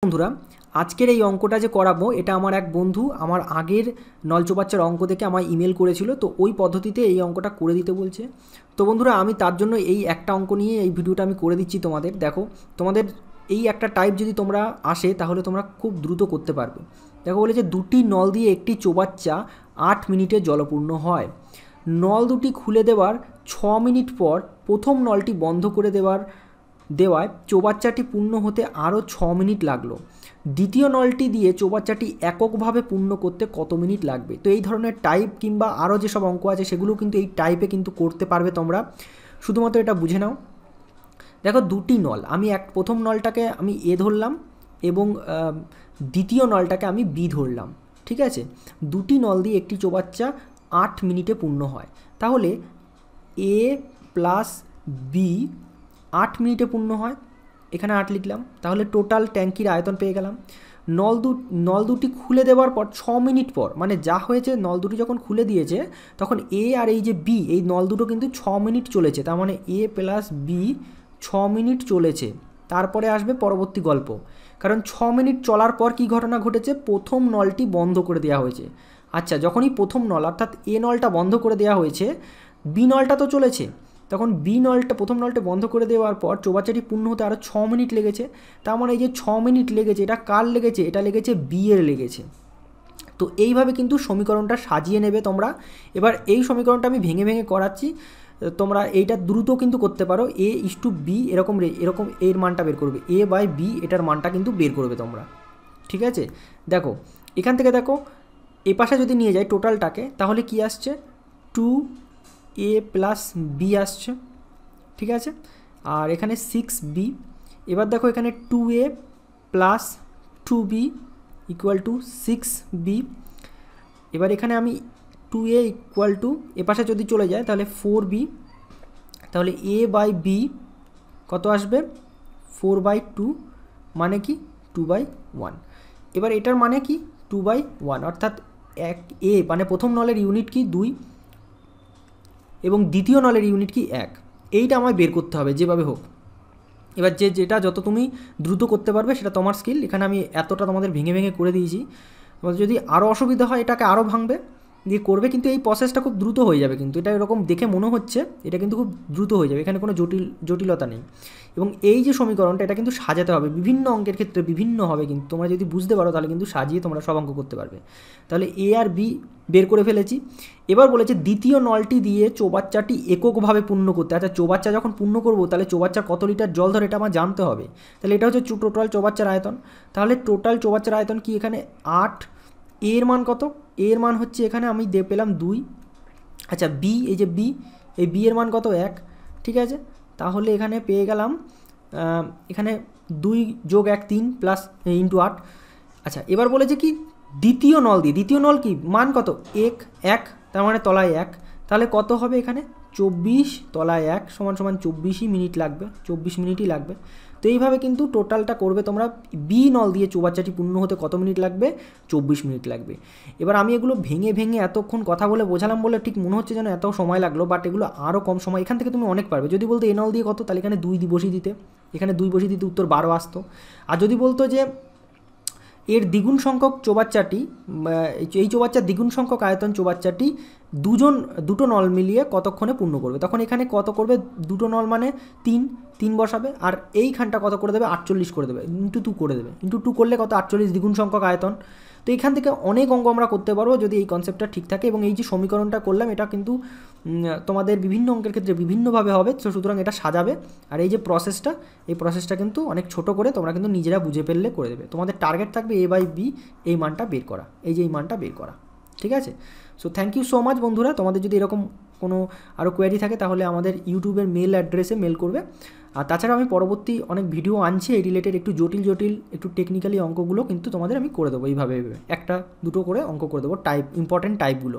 বন্ধুরা আজকের এই অঙ্কটা যে করাবো এটা আমার এক বন্ধু আমার আগের নলচৌবাচ্চার অঙ্ক দেখে আমায় ইমেল করেছিল, তো ওই পদ্ধতিতে এই অঙ্কটা করে দিতে বলছে। তো বন্ধুরা আমি তার জন্য এই একটা অঙ্ক নিয়ে এই ভিডিওটা আমি করে দিচ্ছি তোমাদের। দেখো তোমাদের এই একটা টাইপ যদি তোমরা আসে তাহলে তোমরা খুব দ্রুত করতে পারবে। দেখো বলেছে দুটি নল দিয়ে একটি চৌবাচ্চা 8 মিনিটে জলপূর্ণ হয়। নল দুটি খুলে দেওয়ার 6 মিনিট পর প্রথম নলটি বন্ধ করে দেওয়ায় চৌবাচ্চাটি পূর্ণ হতে আরও 6 মিনিট লাগলো। দ্বিতীয় নলটি দিয়ে চৌবাচ্চাটি এককভাবে পূর্ণ করতে কত মিনিট লাগবে? তো এই ধরনের টাইপ কিংবা আরও যেসব অঙ্ক আছে সেগুলো কিন্তু এই টাইপে কিন্তু করতে পারবে তোমরা, শুধুমাত্র এটা বুঝে নাও। দেখো দুটি নল, আমি প্রথম নলটাকে আমি এ ধরলাম এবং দ্বিতীয় নলটাকে আমি বি ধরলাম, ঠিক আছে। দুটি নল দিয়ে একটি চৌবাচ্চা 8 মিনিটে পূর্ণ হয়, তাহলে এ প্লাস বি 8 মিনিটে পূর্ণ হয়, এখানে 8 লিখলাম। তাহলে টোটাল ট্যাঙ্কির আয়তন পেয়ে গেলাম। নল দুটি খুলে দেওয়ার পর 6 মিনিট পর, মানে যা হয়েছে নল দুটি যখন খুলে দিয়েছে তখন এ আর এই যে বি এই নল দুটো কিন্তু 6 মিনিট চলেছে, তার মানে এ প্লাস বি 6 মিনিট চলেছে। তারপরে আসবে পরবর্তী গল্প, কারণ 6 মিনিট চলার পর কি ঘটনা ঘটেছে? প্রথম নলটি বন্ধ করে দেওয়া হয়েছে। আচ্ছা, যখনই প্রথম নল অর্থাৎ এ নলটা বন্ধ করে দেওয়া হয়েছে, বি নলটা তো চলেছে, তখন বি নলটা প্রথম নলটা বন্ধ করে দেওয়ার পর চৌবাচ্চাটি পূর্ণ হতে আরও 6 মিনিট লেগেছে। তার মানে এই যে 6 মিনিট লেগেছে, এটা কার লেগেছে? এটা লেগেছে বি এর লেগেছে। তো এইভাবে কিন্তু সমীকরণটা সাজিয়ে নেবে তোমরা। এবার এই সমীকরণটা আমি ভেঙে ভেঙে করাচ্ছি, তোমরা এইটা দ্রুত কিন্তু করতে পারো। এ ইস টু বি এরকম এর মানটা বের করবে, এ বাই বি এটার মানটা কিন্তু বের করবে তোমরা, ঠিক আছে। দেখো এখান থেকে দেখো এ পাশে যদি নিয়ে যাই টোটালটাকে, তাহলে কি আসছে? 2a প্লাস বি আসছে, ঠিক আছে। আর এখানে 6b। এবার দেখো এখানে 2a plus 2b equal to 6b। এবার এখানে আমি 2a ইকুয়াল টু এ পাশে যদি চলে যায় তাহলে 4b, তাহলে a বাই বি কত আসবে? 4/2, মানে কি 2/1। এবার এটার মানে কি 2/1, অর্থাৎ এ মানে প্রথম নলের ইউনিট কি 2 এবং দ্বিতীয় নলের ইউনিট কি 1। এইটা আমায় বের করতে হবে যেভাবে হোক। এবার যেটা যত তুমি দ্রুত করতে পারবে সেটা তোমার স্কিল। এখানে আমি এতটা তোমাদের ভেঙে ভেঙে করে দিয়েছি, তোমাদের যদি আরও অসুবিধা হয় এটাকে আরও ভাঙবে দিয়ে করবে, কিন্তু এই প্রসেসটা খুব দ্রুত হয়ে যাবে। কিন্তু এটা এরকম দেখে মনে হচ্ছে এটা কিন্তু খুব দ্রুত হয়ে যাবে, এখানে কোনো জটিলতা নেই। এবং এই যে সমীকরণটা এটা কিন্তু সাজাতে হবে, বিভিন্ন অঙ্কের ক্ষেত্রে বিভিন্ন হবে, কিন্তু তোমরা যদি বুঝতে পারো তাহলে কিন্তু সাজিয়ে তোমরা সব অঙ্ক করতে পারবে। তাহলে এ আর বি বের করে ফেলেছি। এবার বলেছে দ্বিতীয় নলটি দিয়ে চৌবাচ্চাটি এককভাবে পূর্ণ করতে। আচ্ছা, চৌবাচ্চা যখন পূর্ণ করবো তাহলে চৌবাচ্চা কত লিটার জল ধরে এটা আমার জানতে হবে। তাহলে এটা হচ্ছে টোটাল চৌবাচ্চার আয়তন। তাহলে টোটাল চৌবাচ্চার আয়তন কি? এখানে 8। এর মান কত? এর মান হচ্ছে এখানে আমি পেলাম 2। আচ্ছা বি, এই যে বি, এই বি এর মান কত? 1, ঠিক আছে। তাহলে এখানে পেয়ে গেলাম এখানে 2 যোগ 1 3 প্লাস ইন্টু 8। আচ্ছা এবার বলেছে কি দ্বিতীয় নল দিয়ে, দ্বিতীয় নল কি মান কত? 1, তার মানে তলায় 1, তাহলে কত হবে এখানে? 24 তলায় 1 সমান 24ই মিনিট লাগবে, 24 মিনিটই লাগবে। তো এইভাবে কিন্তু টোটালটা করবে তোমরা। বি নল দিয়ে চৌবাচ্চাটি পূর্ণ হতে কত মিনিট লাগবে? 24 মিনিট লাগবে। এবার আমি এগুলো ভেঙে ভেঙে এতক্ষণ কথা বলে বোঝালাম বলে ঠিক মনে হচ্ছে যেন এত সময় লাগলো, বাট এগুলো আরও কম সময়, এখান থেকে তুমি অনেক পারবে। যদি বলতো এ নল দিয়ে কত, তাহলে এখানে 2 বসিয়ে দিতে, এখানে 2 বসিয়ে দিতে উত্তর 12 আসতো। আর যদি বলতো যে এর দ্বিগুণ সংখ্যক চৌবাচ্চাটি, এই চৌবাচ্চার দ্বিগুণ সংখ্যক আয়তন চৌবাচ্চাটি দুটো নল মিলিয়ে কতক্ষণে পূর্ণ করবে, তখন এখানে কত করবে? দুটো নল মানে 3 বসাবে, আর এইখানটা কত করে দেবে? 48 করে দেবে, ইন্টু 2 করে দেবে। ইন্টু 2 করলে কত? 48 দ্বিগুণ সংখ্যক আয়তন। তো এখান থেকে অনেক অঙ্ক আমরা করতে পারবো যদি এই কনসেপ্টটা ঠিক থাকে। এবং এই যে সমীকরণটা করলাম এটা কিন্তু তোমাদের বিভিন্ন অঙ্কের ক্ষেত্রে বিভিন্নভাবে হবে, তো সুতরাং এটা সাজাবে। আর এই যে প্রসেসটা কিন্তু অনেক ছোট করে তোমরা কিন্তু নিজেরা বুঝে ফেললে করে দেবে। তোমাদের টার্গেট থাকবে এ বাই বি এই মানটা বের করা, এই মানটা বের করা, ঠিক আছে। So thank you so much বন্ধুরা। তোমাদের যদি এরকম কোনো আরও কোয়ারি থাকে তাহলে আমাদের ইউটিউবের মেল অ্যাড্রেসে মেল করবে। আর তাছাড়া আমি পরবর্তী অনেক ভিডিও আনছি এই রিলেটেড, একটু জটিল একটু টেকনিক্যালি অঙ্কগুলো কিন্তু তোমাদের আমি করে দেবো। এইভাবে একটা দুটো করে অঙ্ক করে দেবো, ইম্পর্টেন্ট টাইপগুলো।